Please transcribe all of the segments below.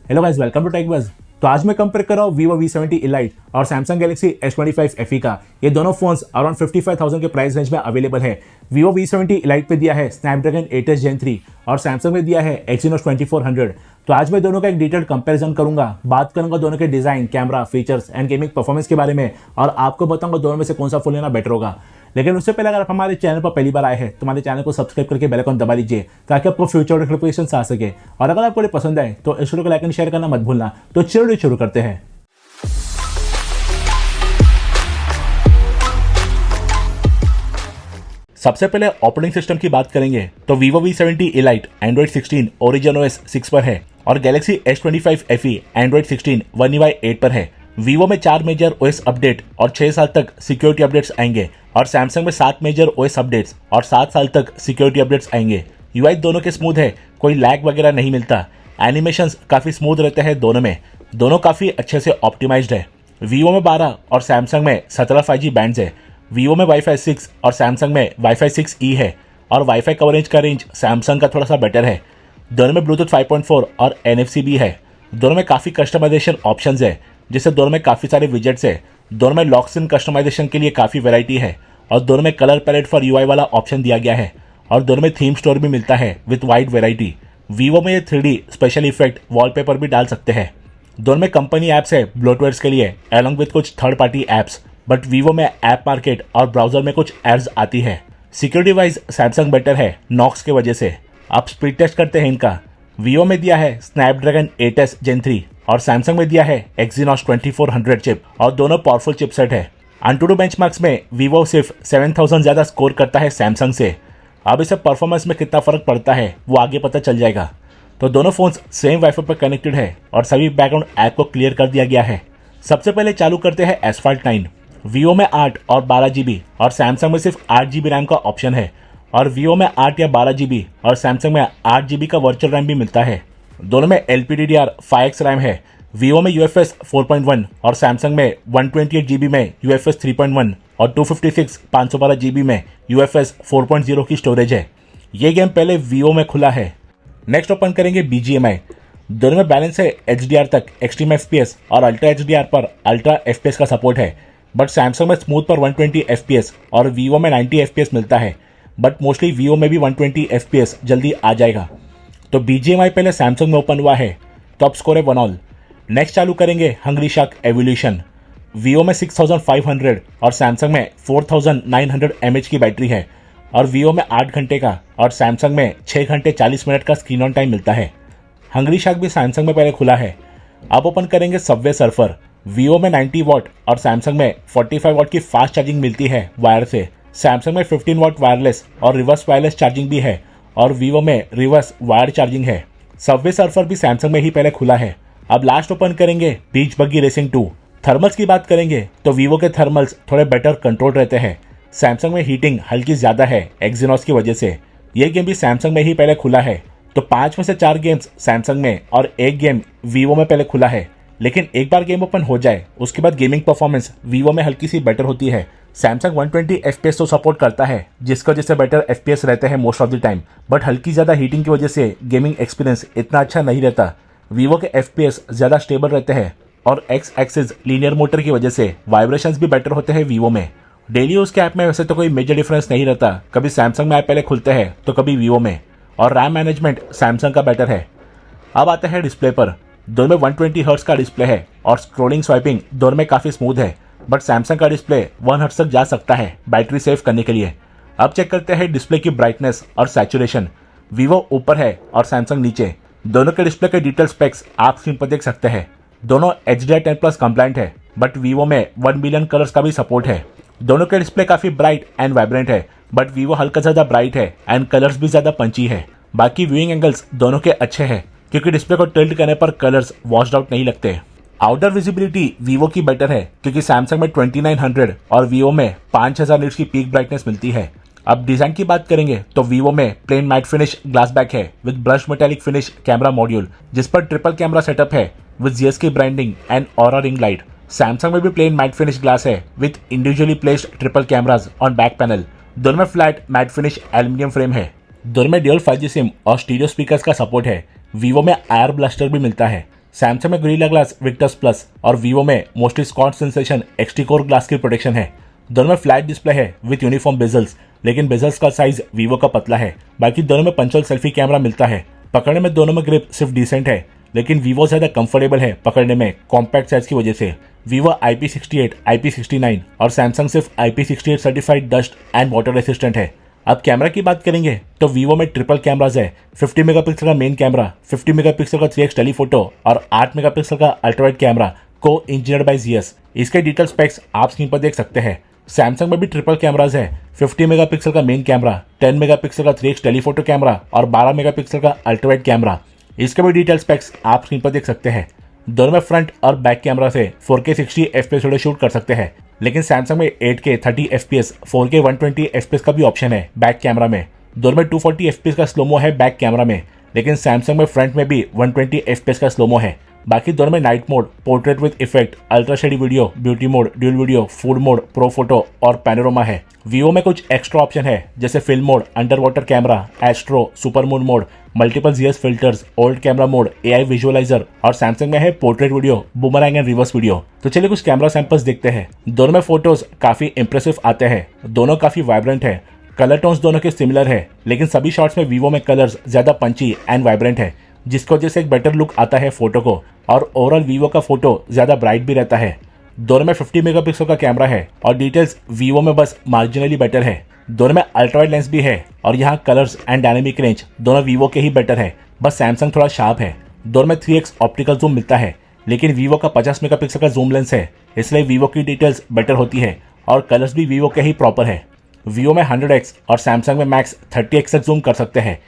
Hello guys, welcome to tech buzz. तो आज मैं कंपेयर कर रहा हूँ Vivo V70 Elite और Samsung Galaxy S25 FE का। ये दोनों फोन्स अराउंड 55,000 के प्राइस रेंज में अवेलेबल है। Vivo V70 Elite पे दिया है Snapdragon 8s Gen 3 और Samsung में दिया है Exynos 2400। तो आज मैं दोनों का एक डिटेल्ड कंपैरिजन करूंगा, बात करूंगा दोनों के design, camera, features and gaming performance के बारे में और आपको बताऊंगा दोनों में से कौन सा फोन लेना बेटर होगा। लेकिन उससे पहले अगर आप हमारे चैनल पर पहली बार आए हैं तो हमारे चैनल को सब्सक्राइब करके बेल आइकन दबा लीजिए ताकि आपको फ्यूचर नोटिफिकेशन आ सके। और अगर आपको पसंद आए तो इस वीडियो को लाइक एंड शेयर करना मत भूलना। तो चलिए शुरू करते हैं। सबसे पहले ऑपरेटिंग सिस्टम की बात करेंगे तो Vivo V70 Elite Android 16 Origin OS 6 पर है और Galaxy S25 FE Android 16 One UI 8 पर है। Vivo में 4 मेजर OS अपडेट और 6 साल तक सिक्योरिटी अपडेट्स आएंगे और Samsung में 7 मेजर OS अपडेट्स और 7 साल तक सिक्योरिटी अपडेट्स आएंगे। UI दोनों के स्मूथ है, कोई लैग वगैरह नहीं मिलता। एनिमेशंस काफी स्मूथ रहते हैं दोनों काफी अच्छे से ऑप्टिमाइज्ड है। Vivo में 12 और Samsung में 17 5G बैंड्स है। Vivo में Wi-Fi 6 और Samsung में Wi-Fi 6E है और Wi-Fi कवरेज का रेंज Samsung का थोड़ा सा बेटर है। दोनों में Bluetooth 5.4 और NFC भी है। दोनों में काफ़ी कस्टमाइजेशन ऑप्शंस है, जिससे दोनों में काफ़ी सारे विजेट्स है। दोनों में लॉक्स इन कस्टमाइजेशन के लिए काफ़ी वैरायटी है और दोनों में कलर पैलेट फॉर UI वाला ऑप्शन दिया गया है और दोनों में थीम स्टोर भी मिलता है विथ वाइड वैरायटी। Vivo में ये 3D स्पेशल इफेक्ट वॉलपेपर भी डाल सकते हैं। दोनों में कंपनी ऐप्स है ब्लोटवेयर्स के लिए अलॉन्ग विथ कुछ third party apps, but Vivo में ऐप मार्केट और ब्राउजर में कुछ एड्स आती है। सिक्योरिटी वाइज Samsung बेटर है नॉक्स के वजह से। आप स्पीड टेस्ट करते हैं इनका। Vivo में दिया है Snapdragon 8s Gen 3 और Samsung में दिया है Exynos 2400 चिप और दोनों पावरफुल चिपसेट है। AnTuTu बेंचमार्क्स में Vivo सिर्फ 7000 ज्यादा स्कोर करता है Samsung से। अब इसे परफॉर्मेंस में कितना फर्क पड़ता है वो आगे पता चल जाएगा। तो दोनों फोन्स सेम वाईफाई पर कनेक्टेड है और सभी बैकग्राउंड ऐप को क्लियर कर दिया गया है। सबसे पहले चालू करते हैं Asphalt 9। Vivo में 8 और 12GB और Samsung में सिर्फ 8GB रैम का ऑप्शन है और Vivo में 8 या 12GB और Samsung में 8GB का वर्चुअल रैम भी मिलता है। दोनों में LPDDR5X रैम है। Vivo में UFS 4.1 और Samsung में 128GB में UFS 3.1 और 256 512GB में UFS 4.0 की स्टोरेज है। ये गेम पहले Vivo में खुला है। नेक्स्ट ओपन करेंगे BGMI। दोनों में बैलेंस है HDR तक एक्सट्रीम FPS और अल्ट्रा HDR पर अल्ट्रा FPS का सपोर्ट है, बट Samsung में स्मूथ पर 120 FPS और Vivo में 90 FPS मिलता है, बट मोस्टली Vivo में भी 120 FPS जल्दी आ जाएगा। तो BGMI पहले Samsung में ओपन हुआ है, टॉप स्कोर है 1-all। नेक्स्ट चालू करेंगे हंग्री शार्क एवोल्यूशन। Vivo में 6500 और Samsung में 4900 mAh की बैटरी है और Vivo में 8 घंटे का और Samsung में 6 घंटे 40 मिनट का स्क्रीन ऑन टाइम मिलता है। हंग्री शार्क भी Samsung में पहले खुला है। अब ओपन करेंगे सबवे सर्फर। Vivo में 90 वॉट और Samsung में 45 वॉट की फास्ट चार्जिंग मिलती है वायर से। Samsung में 15 वॉट वायरलेस और रिवर्स वायरलेस चार्जिंग भी है और Vivo में रिवर्स वायर चार्जिंग है। सबवे सर्फर भी Samsung में ही पहले खुला है। अब लास्ट ओपन करेंगे बीच बग्गी रेसिंग 2। थर्मल्स की बात करेंगे तो Vivo के थर्मल्स थोड़े बेटर कंट्रोल रहते हैं। Samsung में हीटिंग हल्की ज्यादा है Exynos की वजह से। ये गेम भी Samsung में ही पहले खुला है। तो 5 में से 4 गेम्स Samsung में और 1 गेम Vivo में पहले खुला है। लेकिन एक बार गेम ओपन हो जाए उसके बाद गेमिंग परफॉर्मेंस Vivo में हल्की सी बेटर होती है। Samsung 120 FPS तो सपोर्ट करता है, जिसकी वजह से बेटर FPS रहते हैं most of the time, but हल्की ज्यादा हीटिंग की वजह से गेमिंग एक्सपीरियंस इतना अच्छा नहीं रहता। Vivo के FPS ज्यादा स्टेबल रहते हैं और एक्स एक्सिस लीनियर मोटर की वजह से वाइब्रेशंस भी बेटर होते हैं Vivo में। डेली यूज के ऐप में वैसे तो कोई मेजर डिफरेंस नहीं रहता, कभी Samsung में ऐप पहले खुलते हैं तो कभी Vivo में, और रैम मैनेजमेंट Samsung का बेटर है। अब आते हैं डिस्प्ले पर। दोनों में 120 हर्ट्ज का डिस्प्ले है और स्क्रोलिंग स्वाइपिंग दोनों में काफी स्मूथ है, बट Samsung का डिस्प्ले 1 हर्ट्ज तक जा सकता है बैटरी सेव करने के लिए। अब चेक करते हैं डिस्प्ले की ब्राइटनेस और सैचुरेशन। Vivo ऊपर है और Samsung नीचे। दोनों के डिस्प्ले के डिटेल स्पेक्स आप स्क्रीन पर देख सकते हैं। दोनों HDR10+ कंप्लाइंट है, बट Vivo में 1 बिलियन कलर्स का भी सपोर्ट है। दोनों के डिस्प्ले काफी ब्राइट एंड वाइब्रेंट है, बट Vivo हल्का ज्यादा ब्राइट है एंड कलर्स भी ज्यादा पंची है। बाकी व्यूइंग एंगल्स दोनों के अच्छे हैं क्योंकि डिस्प्ले को टिल्ट करने पर कलर्स वॉश्ड आउट नहीं लगते। आउटडोर विजिबिलिटी Vivo की बेटर है क्योंकि Samsung में 2900 और Vivo में 5000 निट्स की पीक ब्राइटनेस मिलती है। अब डिजाइन की बात करेंगे तो Vivo में plain matte finish glass back है with brush metallic finish camera module, जिस पर ट्रिपल कैमरा सेटअप है with GSK branding and aura ring light. Samsung में भी प्लेन मैट फिनिश ग्लास है with individually placed triple cameras on back panel. दोनों में flat matte finish aluminium frame है। दोनों में ड्यूल 5G सिम और स्टीरियो स्पीकर्स का सपोर्ट है। Vivo में आयर ब्लास्टर भी मिलता है। सैमसंग में गोरिल्ला ग्लास विक्टर्स प्लस और वीवो में mostly Schott Xensation XT core glass की प्रोटेक्शन है। दोनों में फ्लैट डिस्प्ले है विथ यूनिफॉर्म बेजल्स, लेकिन बेजल्स का साइज वीवो का पतला है। बाकी दोनों में पंचोल सेल्फी कैमरा मिलता है। पकड़ने में दोनों में ग्रिप सिर्फ डिसेंट है, लेकिन वीवो ज्यादा कंफर्टेबल है पकड़ने में कॉम्पैक्ट साइज की वजह से। वीवो IP68, IP69 और सैमसंग सिर्फ IP68 certified dust and water resistant है। अब कैमरा की बात करेंगे तो वीवो में ट्रिपल कैमराज है। 50 मेगापिक्सल का मेन कैमरा, 50 मेगापिक्सल का 3x टेलीफोटो और 8 मेगापिक्सल का अल्ट्रावाइड कैमरा को इंजीनियर्ड बाय ZS। इसके डिटेल स्पेक्स आप स्क्रीन पर देख सकते हैं। सैमसंग में भी ट्रिपल कैमराज है। 50 मेगापिक्सल का मेन कैमरा, 10 मेगापिक्सल का 3x टेलीफोटो कैमरा और 12 मेगापिक्सल का अल्ट्रावाइड कैमरा। इसके भी डिटेल स्पेक्स आप स्क्रीन पर देख सकते हैं। दोनों में फ्रंट और बैक कैमरा से 4K 60 FPS वीडियो शूट कर सकते हैं, लेकिन सैमसंग में 8K 30 FPS, 4K 120 FPS का भी ऑप्शन है बैक कैमरा में। दोनों में 240 FPS का स्लोमो है बैक कैमरा में, लेकिन सैमसंग में फ्रंट में भी 120 FPS का स्लोमो है। बाकी दोनों में night mode, portrait with effect, ultra shady video, beauty mode, dual video, food mode, pro photo और पैनोरामा है। वीवो में कुछ एक्स्ट्रा ऑप्शन है जैसे film mode, under water camera, astro, super moon mode, multiple ZS filters, old camera mode, AI visualiser और Samsung में है portrait video, boomerang and reverse video. तो चलिए कुछ कैमरा सैंपल्स देखते हैं। दोनों में फोटोज काफी इंप्रेसिव आते हैं। दोनों काफी वाइब्रेंट है। कलर टोन्स दोनों के सिमिलर है, लेकिन सभी शॉट्स में वीवो में कलर्स ज्यादा पंची एंड वाइब्रेंट है, जिसकी वजह से एक बेटर लुक आता है फोटो को और ओवरऑल वीवो का फोटो ज्यादा ब्राइट भी रहता है। दोनों में 50 मेगापिक्सल का कैमरा है और डिटेल्स वीवो में बस मार्जिनली बेटर है। दोनों में अल्ट्रावाइड लेंस भी है और यहाँ कलर्स एंड डायनेमिक रेंज दोनों वीवो के ही बेटर है, बस सैमसंग थोड़ा शार्प है। दोनों में 3x ऑप्टिकल जूम मिलता है, लेकिन वीवो का 50 मेगापिक्सल का जूम लेंस है, इसलिए वीवो की डिटेल्स बेटर होती है और कलर्स भी वीवो के ही प्रॉपर है। वीवो में 100x और सैमसंग में मैक्स 30x तक जूम कर सकते हैं,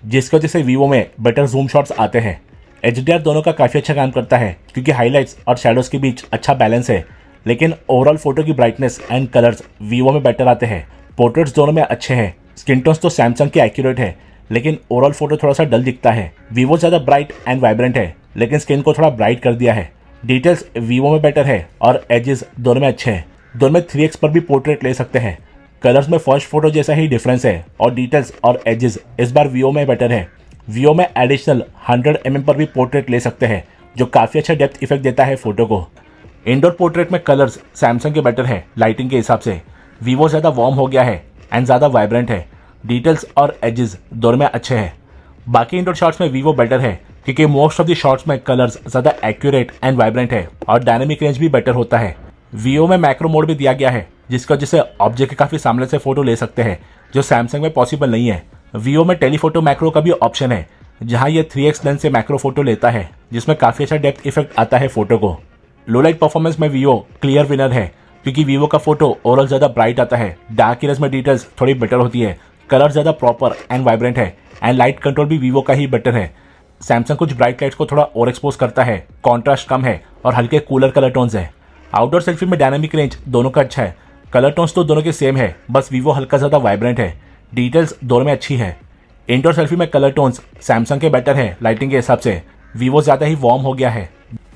जिसकी वजह से वीवो में बेटर जूम शॉट्स आते हैं। HDR दोनों का काफ़ी अच्छा काम करता है क्योंकि हाईलाइट्स और शैडोज के बीच अच्छा बैलेंस है, लेकिन ओवरऑल फोटो की ब्राइटनेस एंड कलर्स वीवो में बेटर आते हैं। पोर्ट्रेट्स दोनों में अच्छे हैं। स्किन टोन्स तो सैमसंग के एक्यूरेट है, लेकिन ओवरऑल फोटो थोड़ा सा डल दिखता है। वीवो ज़्यादा ब्राइट एंड वाइब्रेंट है, लेकिन स्किन को थोड़ा ब्राइट कर दिया है। डिटेल्स वीवो में बेटर है और एजेस दोनों में अच्छे हैं। दोनों में 3x पर भी पोर्ट्रेट ले सकते हैं। कलर्स में फर्स्ट फोटो जैसा ही डिफरेंस है और डिटेल्स और एजेस इस बार वीवो में बेटर है। वीवो में एडिशनल 100 mm पर भी पोर्ट्रेट ले सकते हैं, जो काफ़ी अच्छा डेप्थ इफेक्ट देता है फोटो को। इंडोर पोर्ट्रेट में कलर्स सैमसंग के बेटर है लाइटिंग के हिसाब से। वीवो ज़्यादा वार्म हो गया है एंड ज़्यादा वाइब्रेंट है। डिटेल्स और एजेस दोनों में अच्छे हैं। बाकी इंडोर शॉट्स में वीवो बेटर है क्योंकि मोस्ट ऑफ द शॉट्स में कलर्स ज़्यादा एक्यूरेट एंड वाइब्रेंट है और डायनेमिक रेंज भी बेटर होता है। वीवो में मैक्रो मोड भी दिया गया है, जिसकी वजह से ऑब्जेक्ट के काफ़ी सामने से फोटो ले सकते हैं, जो सैमसंग में पॉसिबल नहीं है। वीवो में टेलीफोटो मैक्रो का भी ऑप्शन है, जहां ये 3x लेंस से मैक्रो फोटो लेता है, जिसमें काफ़ी अच्छा डेप्थ इफेक्ट आता है फोटो को। लो लाइट परफॉर्मेंस में वीवो क्लियर विनर है क्योंकि वीवो का फोटो ओवरऑल ज़्यादा ब्राइट आता है। डार्क एरियाज में डिटेल्स थोड़ी बेटर होती है, कलर ज़्यादा प्रॉपर एंड वाइब्रेंट है एंड लाइट कंट्रोल भी वीवो का ही बेटर है। सैमसंग कुछ ब्राइट लाइट्स को थोड़ा ओवर एक्सपोज करता है, कॉन्ट्रास्ट कम है और हल्के कूलर कलर टोन्स है। आउटडोर सेल्फी में डायनामिक रेंज दोनों का अच्छा है। कलर टोन्स तो दोनों के सेम है, बस वीवो हल्का ज़्यादा वाइब्रेंट है। डिटेल्स दोनों में अच्छी है। इंडोर सेल्फी में कलर टोन्स सैमसंग के बेटर है लाइटिंग के हिसाब से। वीवो ज़्यादा ही वार्म हो गया है।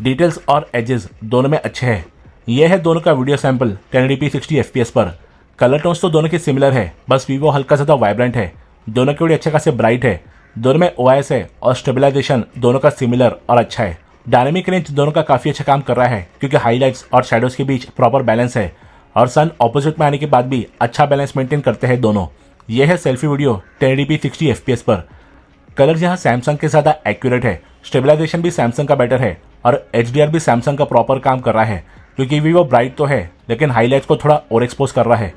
डिटेल्स और एजेस दोनों में अच्छे हैं। यह है दोनों का वीडियो सैंपल 1080p 60 FPS पर। कलर टोन्स तो दोनों के सिमिलर है, बस वीवो हल्का ज़्यादा वाइब्रेंट है। दोनों के वीडियो अच्छे खासे ब्राइट है। दोनों में OIS है और स्टेबलाइजेशन दोनों का सिमिलर और अच्छा है। डायनेमिक रेंज दोनों का काफ़ी अच्छा काम कर रहा है क्योंकि हाईलाइट्स और शैडोज के बीच प्रॉपर बैलेंस है और सन ऑपोजिट में आने के बाद भी अच्छा बैलेंस मेंटेन करते हैं दोनों। यह है सेल्फी वीडियो 1080p 60 FPS पर। कलर यहाँ सैमसंग के ज़्यादा एक्यूरेट है। स्टेबलाइजेशन भी सैमसंग का बेटर है और HDR भी सैमसंग का प्रॉपर काम कर रहा है क्योंकि वीवो ब्राइट तो है, लेकिन हाईलाइट्स को थोड़ा ओवर एक्सपोज कर रहा है।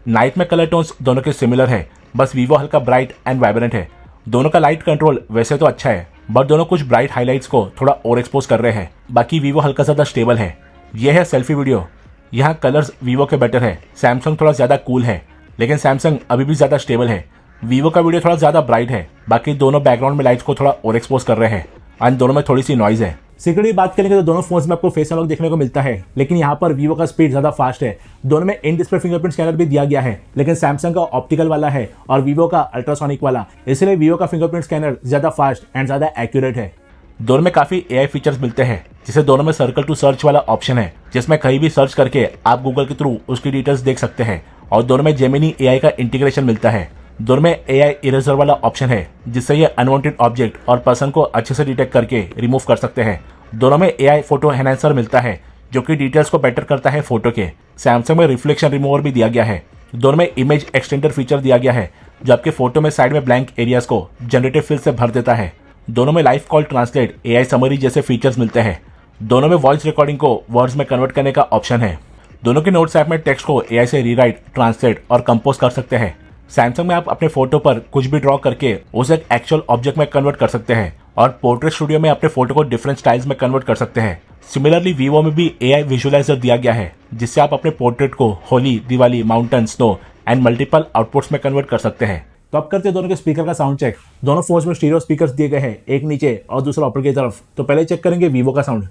नाइट में कलर टोन्स दोनों के सिमिलर है, बस वीवो हल्का ब्राइट एंड वाइब्रेंट है। दोनों का लाइट कंट्रोल वैसे तो अच्छा है, बट दोनों कुछ ब्राइट हाईलाइट्स को थोड़ा ओवर एक्सपोज कर रहे हैं। बाकी वीवो हल्का ज़्यादा स्टेबल है। यह है सेल्फी वीडियो। यहाँ कलर्स वीवो के बेटर है। सैमसंग थोड़ा ज़्यादा कूल है, लेकिन सैमसंग अभी भी ज़्यादा स्टेबल है। वीवो का वीडियो थोड़ा ज़्यादा ब्राइट है। बाकी दोनों बैकग्राउंड में लाइट्स को थोड़ा ओवर एक्सपोज कर रहे हैं एंड दोनों में थोड़ी सी नॉइज है। सिक्योरिटी बात करेंगे तो दोनों फोन्स में आपको फेस अनलॉक देखने को मिलता है, लेकिन यहाँ पर वीवो का स्पीड ज़्यादा फास्ट है। दोनों में इन डिस्प्ले फिंगरप्रिंट स्कैनर भी दिया गया है, लेकिन सैमसंग का ऑप्टिकल वाला है और वीवो का अल्ट्रासोनिक वाला, इसलिए वीवो का फिंगरप्रिंट स्कैनर ज़्यादा फास्ट एंड ज़्यादा एक्यूरेट है। दोनों में काफ़ी AI फीचर्स मिलते हैं, जिसे दोनों में सर्कल टू सर्च वाला ऑप्शन है, जिसमें कहीं भी सर्च करके आप गूगल के थ्रू उसकी डिटेल्स देख सकते हैं। और दोनों में जेमिनी AI का इंटीग्रेशन मिलता है। दोनों में AI इरेजर वाला ऑप्शन है, जिससे ये अनवांटेड ऑब्जेक्ट और पर्सन को अच्छे से डिटेक्ट करके रिमूव कर सकते हैं दोनों में AI फोटो एनहांसर मिलता है जो कि डिटेल्स को बेटर करता है फोटो के। सैमसंग में रिफ्लेक्शन रिमूवर भी दिया गया है। दोनों में इमेज एक्सटेंडर फीचर दिया गया है जो आपके फोटो में साइड में ब्लैंक एरियाज को जनरेटिव फिल से भर देता है। दोनों में live call translate, AI summary जैसे फीचर्स मिलते हैं। दोनों में वॉइस रिकॉर्डिंग को वर्ड्स में कन्वर्ट करने का ऑप्शन है। दोनों के नोट्स ऐप में टेक्स्ट को AI से रीराइट, ट्रांसलेट और कंपोज कर सकते हैं। सैमसंग में आप अपने फोटो पर कुछ भी ड्रॉ करके उसे एक एक्चुअल ऑब्जेक्ट में कन्वर्ट कर सकते हैं और पोर्ट्रेट स्टूडियो में अपने फोटो को डिफरेंट स्टाइल्स में कन्वर्ट कर सकते हैं। सिमिलरली वीवो में भी AI विजुअलाइजर दिया गया है जिससे आप अपने पोर्ट्रेट को Holi, Diwali, mountain, snow and multiple outputs में कन्वर्ट कर सकते हैं। तो अब करते हैं दोनों के स्पीकर का साउंड चेक। दोनों फोन्स में स्टीरियो स्पीकर्स दिए गए हैं, एक नीचे और दूसरा ऊपर की तरफ। तो पहले चेक करेंगे वीवो का साउंड।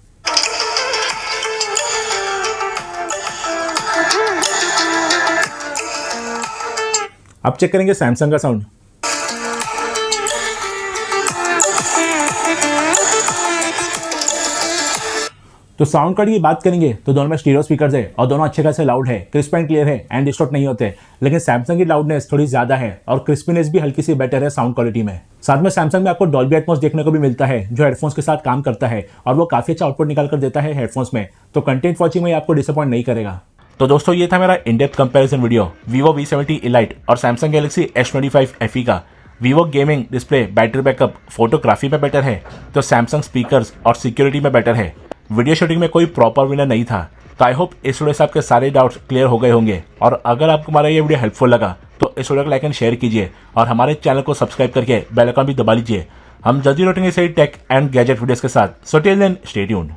अब चेक करेंगे सैमसंग का साउंड। तो साउंड कार्ड की बात करेंगे तो दोनों में स्टीरियो स्पीकर्स है और दोनों अच्छे खासे लाउड है, क्रिस्प एंड क्लियर है एंड डिस्टॉर्ट नहीं होते। लेकिन सैमसंग की लाउडनेस थोड़ी ज्यादा है और क्रिस्पीनेस भी हल्की सी बेटर है साउंड क्वालिटी में। साथ में सैमसंग में आपको डॉल्बी एटमॉस देखने को भी मिलता है जो हेडफोन्स के साथ काम करता है और वो काफी अच्छा आउटपुट निकाल कर देता है हेडफोन्स में। तो कंटेंट वॉचिंग में आपको डिसअपॉइंट नहीं करेगा। तो दोस्तों ये था मेरा in depth comparison video Vivo V70 Elite और सैमसंग गैलेक्सी S25 FE का। Vivo gaming, display, battery backup, photography में बेटर है तो सैमसंग स्पीकर्स और सिक्योरिटी में बेटर है। वीडियो शूटिंग में कोई प्रॉपर विनर नहीं था। तो आई होप इस वीडियो से आपके सारे डाउट्स क्लियर हो गए होंगे। और अगर आपको हमारा ये वीडियो हेल्पफुल लगा तो इस वीडियो को लाइक एंड शेयर कीजिए और हमारे चैनल को सब्सक्राइब करके बेल आइकन भी दबा लीजिए। हम जल्दी लौटेंगे सही टेक एंड गैजेट वीडियोस के साथ। So till then stay tuned.